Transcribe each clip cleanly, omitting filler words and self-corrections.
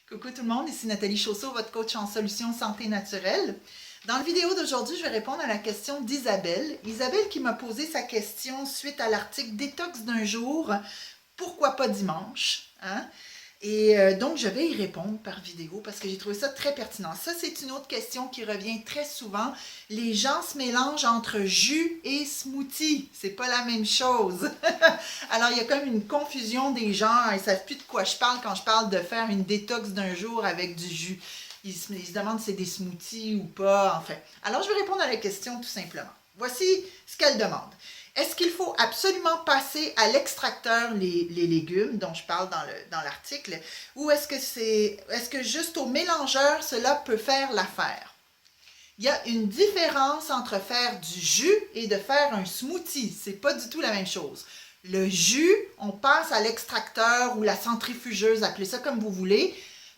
Coucou tout le monde, ici Nathalie Chausseau, votre coach en solutions santé naturelle. Dans la vidéo d'aujourd'hui, je vais répondre à la question d'Isabelle. Isabelle qui m'a posé sa question suite à l'article Détox d'un jour, pourquoi pas dimanche? Hein? Et donc, je vais y répondre par vidéo parce que j'ai trouvé ça très pertinent. Ça, c'est une autre question qui revient très souvent. Les gens se mélangent entre jus et smoothie. C'est pas la même chose. Alors, il y a comme une confusion des gens. Ils ne savent plus de quoi je parle quand je parle de faire une détox d'un jour avec du jus. Ils se demandent si c'est des smoothies ou pas. Enfin, alors je vais répondre à la question tout simplement. Voici ce qu'elle demande. Est-ce qu'il faut absolument passer à l'extracteur les légumes dont je parle dans l'article ou est-ce que juste au mélangeur cela peut faire l'affaire? Il y a une différence entre faire du jus et de faire un smoothie. C'est pas du tout la même chose. Le jus, on passe à l'extracteur ou la centrifugeuse, appelez ça comme vous voulez,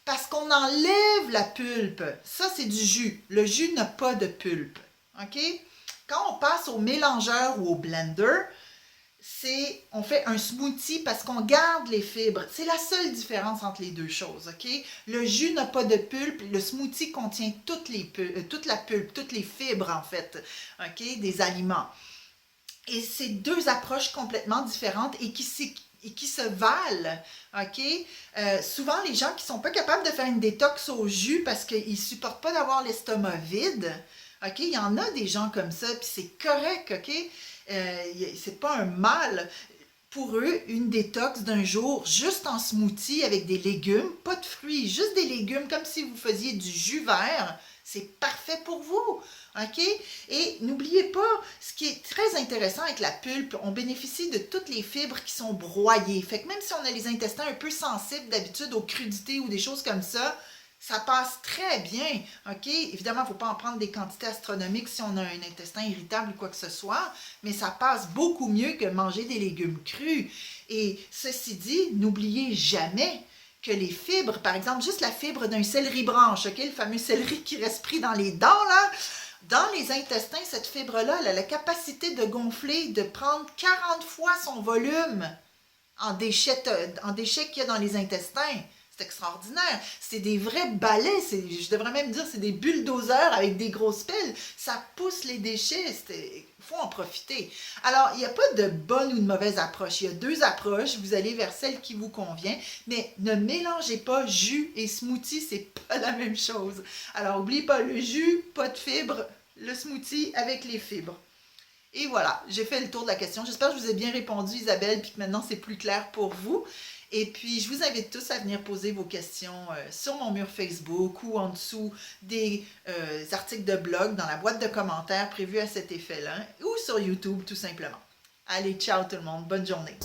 parce qu'on enlève la pulpe. Ça, c'est du jus. Le jus n'a pas de pulpe. OK? Quand on passe au mélangeur ou au blender, on fait un smoothie parce qu'on garde les fibres. C'est la seule différence entre les deux choses, OK? Le jus n'a pas de pulpe, le smoothie contient toute la pulpe, toutes les fibres, en fait, OK, des aliments. Et c'est deux approches complètement différentes et qui se valent, OK? Souvent, les gens qui ne sont pas capables de faire une détox au jus parce qu'ils ne supportent pas d'avoir l'estomac vide, OK? Il y en a des gens comme ça, puis c'est correct, OK? C'est pas un mal. Pour eux, une détox d'un jour, juste en smoothie avec des légumes, pas de fruits, juste des légumes, comme si vous faisiez du jus vert, c'est parfait pour vous. OK? Et n'oubliez pas, ce qui est très intéressant avec la pulpe, on bénéficie de toutes les fibres qui sont broyées. Fait que même si on a les intestins un peu sensibles d'habitude aux crudités ou des choses comme ça passe très bien, OK? Évidemment, il ne faut pas en prendre des quantités astronomiques si on a un intestin irritable ou quoi que ce soit, mais ça passe beaucoup mieux que manger des légumes crus. Et ceci dit, n'oubliez jamais que les fibres, par exemple, juste la fibre d'un céleri branche, OK? Le fameux céleri qui reste pris dans les dents, là, dans les intestins, cette fibre-là, elle a la capacité de gonfler, de prendre 40 fois son volume en déchets qu'il y a dans les intestins. C'est extraordinaire. C'est des vrais balais. Je devrais même dire c'est des bulldozers avec des grosses pelles. Ça pousse les déchets. Il faut en profiter. Alors, il n'y a pas de bonne ou de mauvaise approche. Il y a deux approches. Vous allez vers celle qui vous convient. Mais ne mélangez pas jus et smoothie. C'est pas la même chose. Alors, n'oubliez pas le jus, pas de fibres. Le smoothie avec les fibres. Et voilà, j'ai fait le tour de la question. J'espère que je vous ai bien répondu, Isabelle, puis que maintenant c'est plus clair pour vous. Et puis, je vous invite tous à venir poser vos questions sur mon mur Facebook ou en dessous des articles de blog dans la boîte de commentaires prévue à cet effet-là ou sur YouTube, tout simplement. Allez, ciao tout le monde. Bonne journée.